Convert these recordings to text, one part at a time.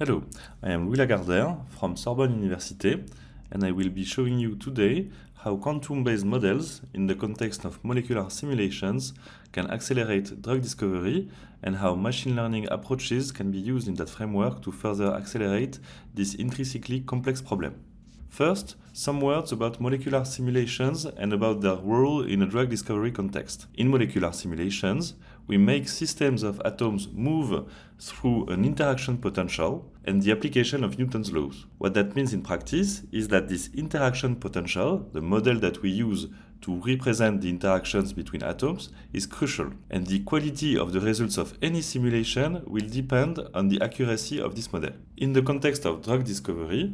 Hello, I am Lagardère from Sorbonne Université, and I will be showing you today how quantum-based models in the context of molecular simulations can accelerate drug discovery and how machine learning approaches can be used in that framework to further accelerate this intrinsically complex problem. First, some words about molecular simulations and about their role in a drug discovery context. In molecular simulations, we make systems of atoms move through an interaction potential and the application of Newton's laws. What that means in practice is that this interaction potential, the model that we use to represent the interactions between atoms, is crucial, and the quality of the results of any simulation will depend on the accuracy of this model. In the context of drug discovery,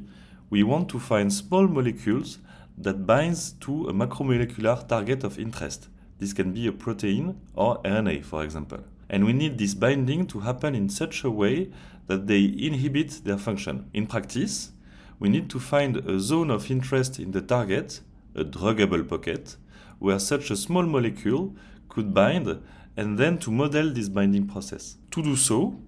we want to find small molecules that binds to a macromolecular target of interest. This can be a protein or RNA, for example. And we need this binding to happen in such a way that they inhibit their function. In practice, we need to find a zone of interest in the target, a druggable pocket, where such a small molecule could bind, and then to model this binding process. To do so,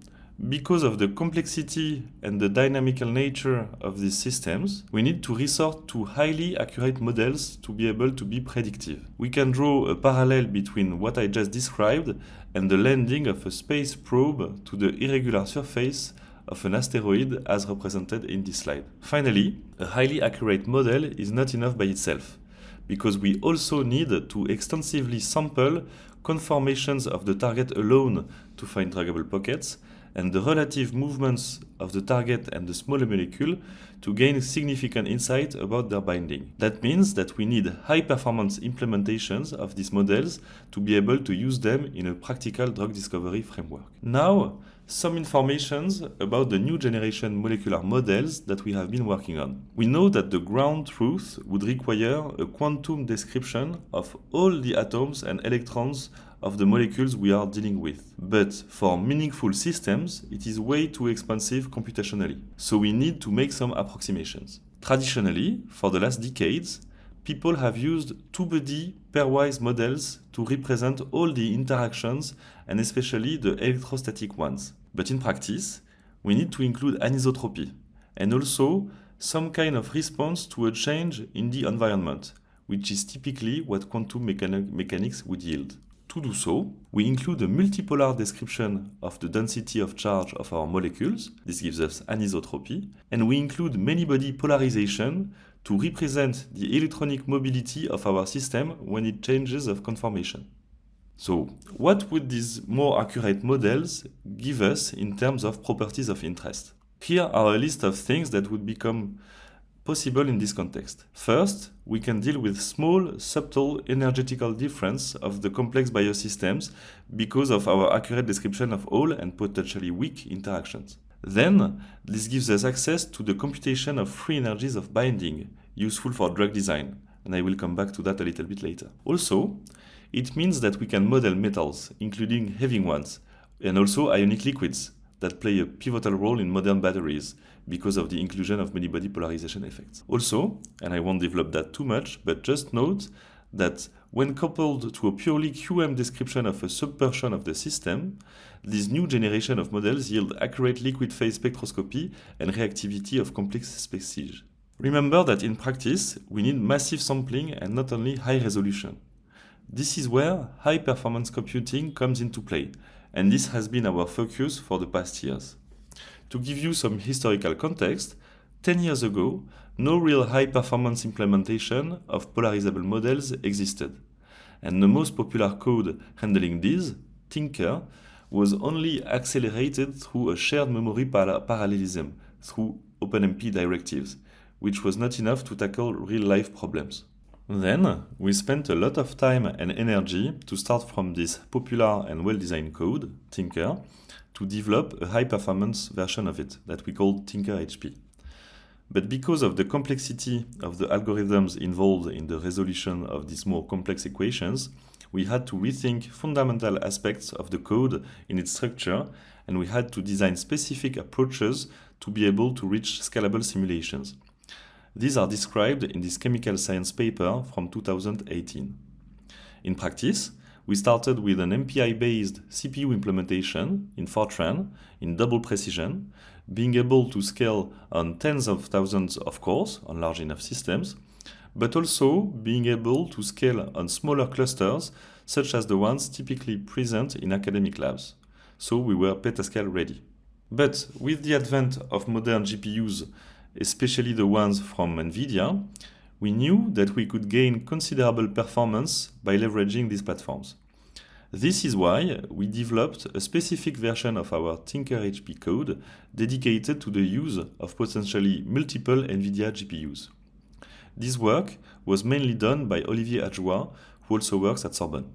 because of the complexity and the dynamical nature of these systems, we need to resort to highly accurate models to be able to be predictive. We can draw a parallel between what I just described and the landing of a space probe to the irregular surface of an asteroid as represented in this slide. Finally, a highly accurate model is not enough by itself, because we also need to extensively sample conformations of the target alone to find druggable pockets, and the relative movements of the target and the smaller molecule to gain significant insight about their binding. That means that we need high-performance implementations of these models to be able to use them in a practical drug discovery framework. Now, some informations about the new generation molecular models that we have been working on. We know that the ground truth would require a quantum description of all the atoms and electrons of the molecules we are dealing with. But for meaningful systems, it is way too expensive computationally. So we need to make some approximations. Traditionally, for the last decades, people have used two-body pairwise models to represent all the interactions and especially the electrostatic ones. But in practice, we need to include anisotropy and also some kind of response to a change in the environment, which is typically what quantum mechanics would yield. To do so, we include a multipolar description of the density of charge of our molecules. This gives us anisotropy. And we include many-body polarization to represent the electronic mobility of our system when it changes of conformation. So, what would these more accurate models give us in terms of properties of interest? Here are a list of things that would become possible in this context. First, we can deal with small, subtle energetical difference of the complex biosystems because of our accurate description of all and potentially weak interactions. Then, this gives us access to the computation of free energies of binding, useful for drug design, and I will come back to that a little bit later. Also, it means that we can model metals, including heavy ones, and also ionic liquids that play a pivotal role in modern batteries because of the inclusion of many-body polarization effects. Also, and I won't develop that too much, but just note that when coupled to a purely QM description of a subportion of the system, this new generation of models yield accurate liquid phase spectroscopy and reactivity of complex species. Remember that in practice, we need massive sampling and not only high resolution. This is where high-performance computing comes into play, and this has been our focus for the past years. To give you some historical context, 10 years ago, no real high-performance implementation of polarizable models existed, and the most popular code handling these, Tinker, was only accelerated through a shared memory parallelism through OpenMP directives, which was not enough to tackle real-life problems. Then, we spent a lot of time and energy to start from this popular and well-designed code, Tinker, to develop a high-performance version of it that we call Tinker HP. But because of the complexity of the algorithms involved in the resolution of these more complex equations, we had to rethink fundamental aspects of the code in its structure, and we had to design specific approaches to be able to reach scalable simulations. These are described in this chemical science paper from 2018. In practice, we started with an MPI-based CPU implementation in Fortran in double precision, being able to scale on tens of thousands of cores on large enough systems, but also being able to scale on smaller clusters, such as the ones typically present in academic labs. So we were petascale ready. But with the advent of modern GPUs, especially the ones from NVIDIA, we knew that we could gain considerable performance by leveraging these platforms. This is why we developed a specific version of our TinkerHP code dedicated to the use of potentially multiple NVIDIA GPUs. This work was mainly done by Olivier Adjoua, who also works at Sorbonne.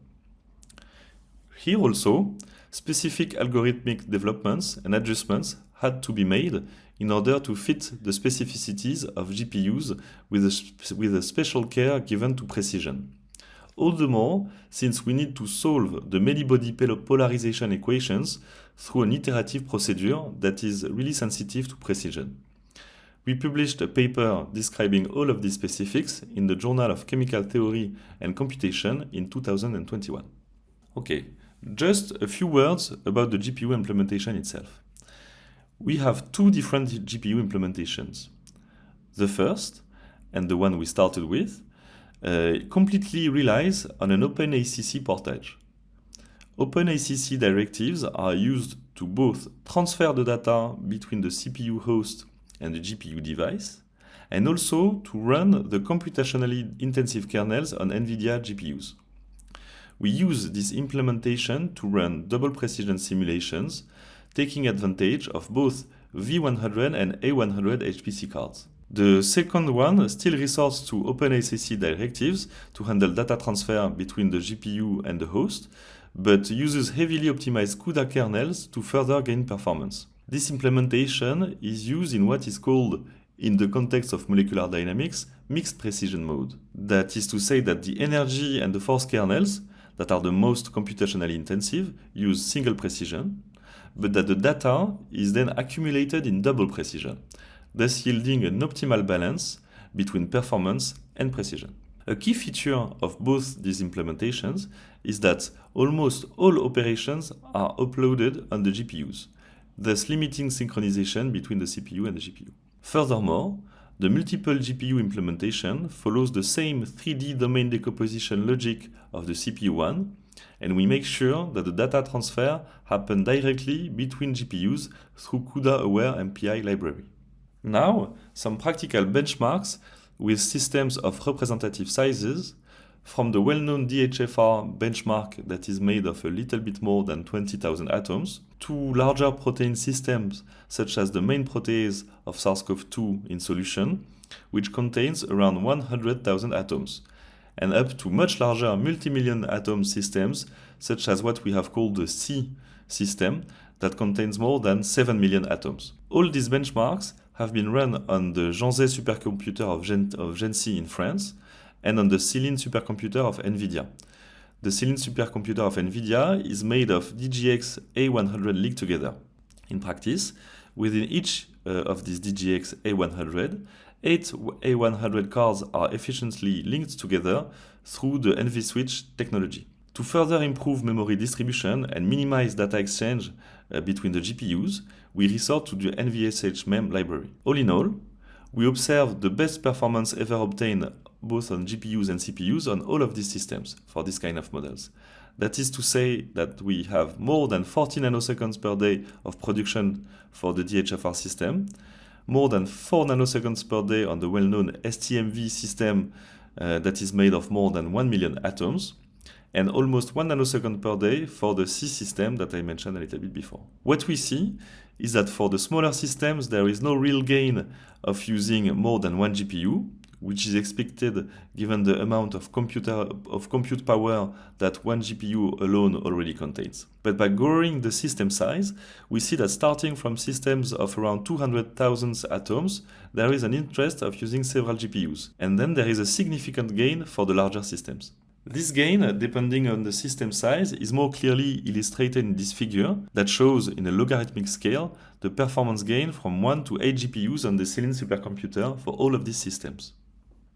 Here also, specific algorithmic developments and adjustments had to be made in order to fit the specificities of GPUs with a special care given to precision. All the more since we need to solve the many-body polarization equations through an iterative procedure that is really sensitive to precision. We published a paper describing all of these specifics in the Journal of Chemical Theory and Computation in 2021. Okay, just a few words about the GPU implementation itself. We have two different GPU implementations. The first, and the one we started with, completely relies on an OpenACC portage. OpenACC directives are used to both transfer the data between the CPU host and the GPU device, and also to run the computationally intensive kernels on NVIDIA GPUs. We use this implementation to run double precision simulations, taking advantage of both V100 and A100 HPC cards. The second one still resorts to OpenACC directives to handle data transfer between the GPU and the host, but uses heavily optimized CUDA kernels to further gain performance. This implementation is used in what is called, in the context of molecular dynamics, mixed precision mode. That is to say that the energy and the force kernels, that are the most computationally intensive, use single precision, but that the data is then accumulated in double precision, thus yielding an optimal balance between performance and precision. A key feature of both these implementations is that almost all operations are uploaded on the GPUs, thus limiting synchronization between the CPU and the GPU. Furthermore, the multiple GPU implementation follows the same 3D domain decomposition logic of the CPU one, and we make sure that the data transfer happens directly between GPUs through CUDA-aware MPI library. Now, some practical benchmarks with systems of representative sizes, from the well-known DHFR benchmark that is made of a little bit more than 20,000 atoms, to larger protein systems such as the main protease of SARS-CoV-2 in solution, which contains around 100,000 atoms, and up to much larger multi-million atom systems such as what we have called the C system that contains more than 7 million atoms. All these benchmarks have been run on the Janzé supercomputer of Gency in France and on the Selene supercomputer of NVIDIA. The Selene supercomputer of NVIDIA is made of DGX A100 linked together. In practice, within each of these DGX A100, 8 A100 cards are efficiently linked together through the NVSwitch technology. To further improve memory distribution and minimize data exchange between the GPUs, we resort to the NVSH-MEM library. All in all, we observe the best performance ever obtained both on GPUs and CPUs on all of these systems for this kind of models. That is to say that we have more than 40 nanoseconds per day of production for the DHFR system, more than 4 nanoseconds per day on the well-known STMV system that is made of more than 1 million atoms, and almost 1 nanosecond per day for the C system that I mentioned a little bit before. What we see is that for the smaller systems, there is no real gain of using more than one GPU, which is expected given the amount of compute power that one GPU alone already contains. But by growing the system size, we see that starting from systems of around 200,000 atoms, there is an interest of using several GPUs. And then there is a significant gain for the larger systems. This gain, depending on the system size, is more clearly illustrated in this figure that shows in a logarithmic scale the performance gain from 1 to 8 GPUs on the Selene supercomputer for all of these systems.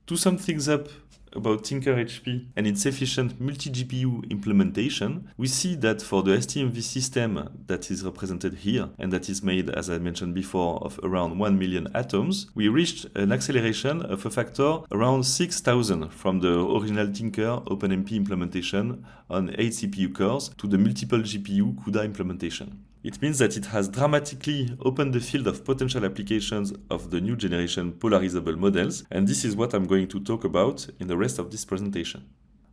To sum things up about TinkerHP and its efficient multi-GPU implementation, we see that for the STMV system that is represented here and that is made, as I mentioned before, of around 1 million atoms, we reached an acceleration of a factor around 6,000 from the original Tinker OpenMP implementation on 8 CPU cores to the multiple GPU CUDA implementation. It means that it has dramatically opened the field of potential applications of the new generation polarizable models, and this is what I'm going to talk about in the rest of this presentation.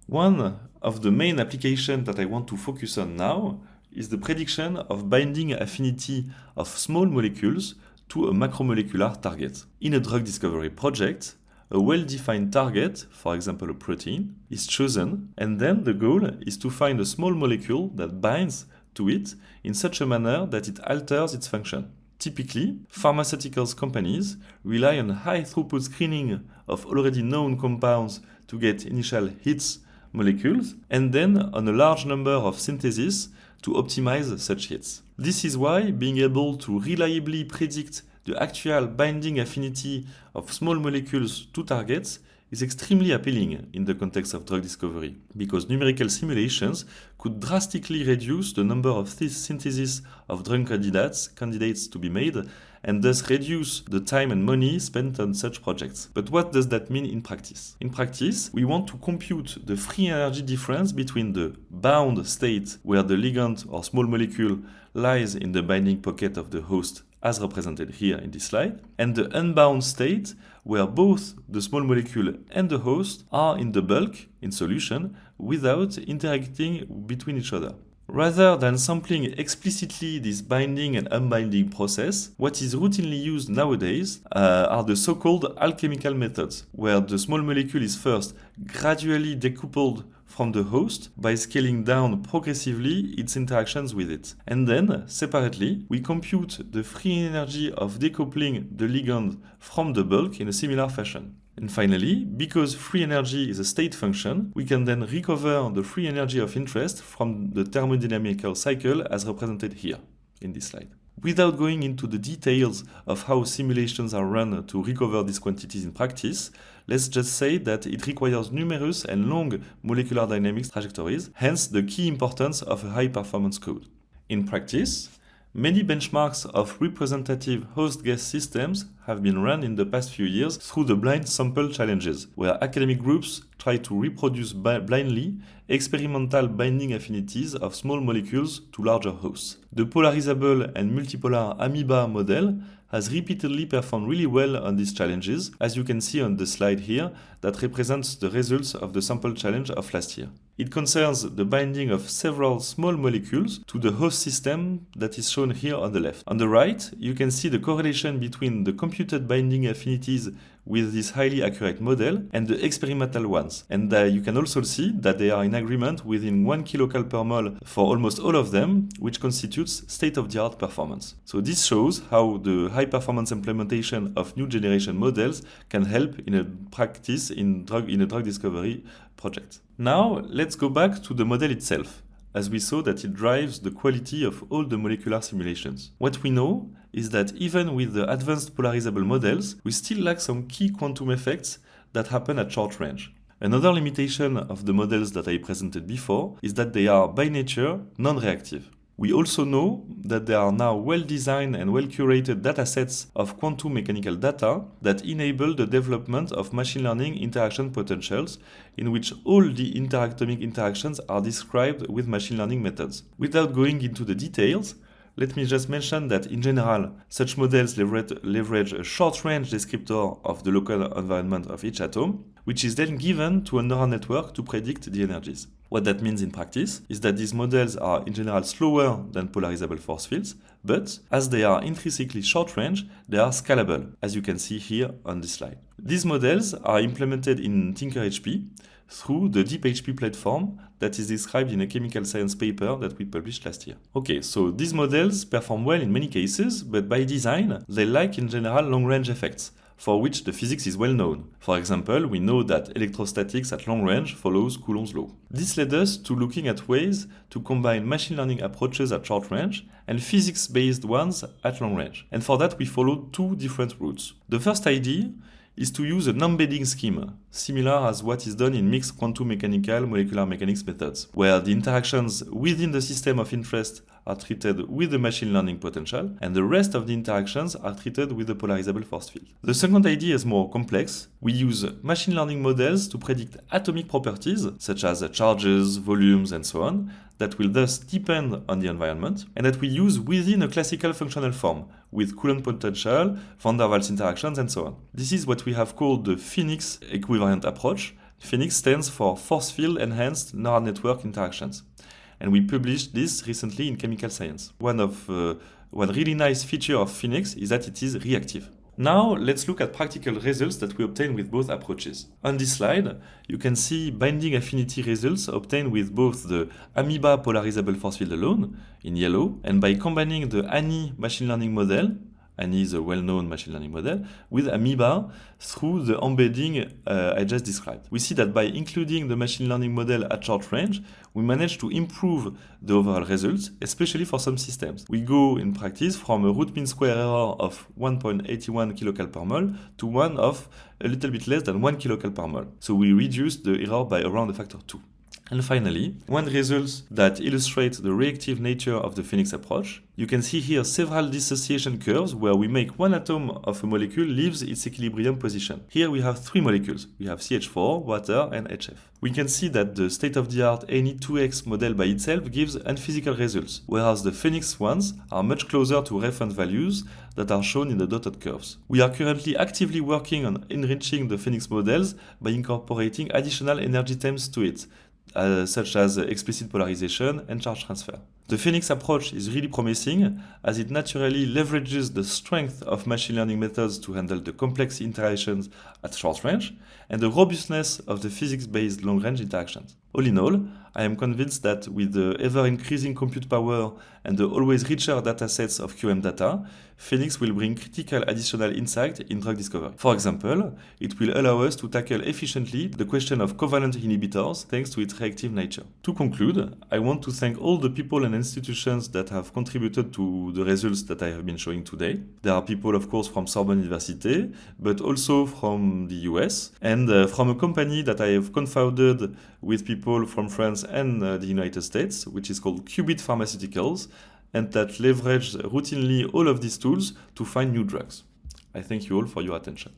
One of the main applications that I want to focus on now is the prediction of binding affinity of small molecules to a macromolecular target. In a drug discovery project, a well-defined target, for example a protein, is chosen, and then the goal is to find a small molecule that binds to it in such a manner that it alters its function. Typically, pharmaceuticals companies rely on high throughput screening of already known compounds to get initial hits molecules, and then on a large number of syntheses to optimize such hits. This is why being able to reliably predict the actual binding affinity of small molecules to targets is extremely appealing in the context of drug discovery, because numerical simulations could drastically reduce the number of syntheses of drug candidates to be made, and thus reduce the time and money spent on such projects. But what does that mean in practice? In practice, we want to compute the free energy difference between the bound state, where the ligand or small molecule lies in the binding pocket of the host, as represented here in this slide, and the unbound state, where both the small molecule and the host are in the bulk, in solution, without interacting between each other. Rather than sampling explicitly this binding and unbinding process, what is routinely used nowadays are the so-called alchemical methods, where the small molecule is first gradually decoupled from the host by scaling down progressively its interactions with it. And then, separately, we compute the free energy of decoupling the ligand from the bulk in a similar fashion. And finally, because free energy is a state function, we can then recover the free energy of interest from the thermodynamical cycle as represented here in this slide. Without going into the details of how simulations are run to recover these quantities in practice, let's just say that it requires numerous and long molecular dynamics trajectories, hence the key importance of a high-performance code. In practice, many benchmarks of representative host-guess systems have been run in the past few years through the blind sample challenges, where academic groups try to reproduce blindly experimental binding affinities of small molecules to larger hosts. The polarizable and multipolar amoeba model has repeatedly performed really well on these challenges, as you can see on the slide here that represents the results of the sample challenge of last year. It concerns the binding of several small molecules to the host system that is shown here on the left. On the right, you can see the correlation between the computed binding affinities with this highly accurate model and the experimental ones. And you can also see that they are in agreement within 1 kcal per mole for almost all of them, which constitutes state-of-the-art performance. So this shows how the high-performance implementation of new generation models can help in a practice in a drug discovery project. Now, let's go back to the model itself, as we saw that it drives the quality of all the molecular simulations. What we know is that even with the advanced polarizable models, we still lack some key quantum effects that happen at short range. Another limitation of the models that I presented before is that they are by nature non-reactive. We also know that there are now well-designed and well-curated datasets of quantum mechanical data that enable the development of machine learning interaction potentials, in which all the interatomic interactions are described with machine learning methods. Without going into the details, let me just mention that in general, such models leverage a short-range descriptor of the local environment of each atom, which is then given to a neural network to predict the energies. What that means in practice is that these models are in general slower than polarizable force fields, but as they are intrinsically short-range, they are scalable, as you can see here on this slide. These models are implemented in TinkerHP through the DeepHP platform that is described in a chemical science paper that we published last year. Okay, so these models perform well in many cases, but by design, they lack in general long-range effects, for which the physics is well known. For example, we know that electrostatics at long range follows Coulomb's law. This led us to looking at ways to combine machine learning approaches at short range and physics-based ones at long range. And for that, we followed two different routes. The first idea is to use an embedding scheme, similar as what is done in mixed quantum mechanical molecular mechanics methods, where the interactions within the system of interest are treated with the machine learning potential, and the rest of the interactions are treated with the polarizable force field. The second idea is more complex. We use machine learning models to predict atomic properties, such as charges, volumes, and so on, that will thus depend on the environment, and that we use within a classical functional form, with Coulomb potential, van der Waals interactions, and so on. This is what we have called the Phoenix equivariant approach. Phoenix stands for Force Field Enhanced Neural Network Interactions. And we published this recently in Chemical Science. One really nice feature of Phoenix is that it is reactive. Now, let's look at practical results that we obtain with both approaches. On this slide, you can see binding affinity results obtained with both the amoeba polarizable force field alone, in yellow, and by combining the ANI machine learning model, ANI is a well-known machine learning model, with amoeba through the embedding I just described. We see that by including the machine learning model at short range, we manage to improve the overall results, especially for some systems. We go in practice from a root mean square error of 1.81 kcal per mole to one of a little bit less than 1 kcal per mole. So we reduce the error by around a factor 2. And finally, one result that illustrates the reactive nature of the Phoenix approach. You can see here several dissociation curves where we make one atom of a molecule leaves its equilibrium position. Here we have 3 molecules. We have CH4, water, and HF. We can see that the state-of-the-art any 2x model by itself gives unphysical results, whereas the Phoenix ones are much closer to reference values that are shown in the dotted curves. We are currently actively working on enriching the Phoenix models by incorporating additional energy terms to it, such as explicit polarization and charge transfer. The Phoenix approach is really promising as it naturally leverages the strength of machine learning methods to handle the complex interactions at short range and the robustness of the physics-based long-range interactions. All in all, I am convinced that with the ever-increasing compute power and the always richer datasets of QM data, Phoenix will bring critical additional insight in drug discovery. For example, it will allow us to tackle efficiently the question of covalent inhibitors thanks to its reactive nature. To conclude, I want to thank all the people and institutions that have contributed to the results that I have been showing today. There are people, of course, from Sorbonne Université, but also from the US, and from a company that I have co-founded with people from France and the United States, which is called Qubit-Pharmaceuticals, and that leverage routinely all of these tools to find new drugs. I thank you all for your attention.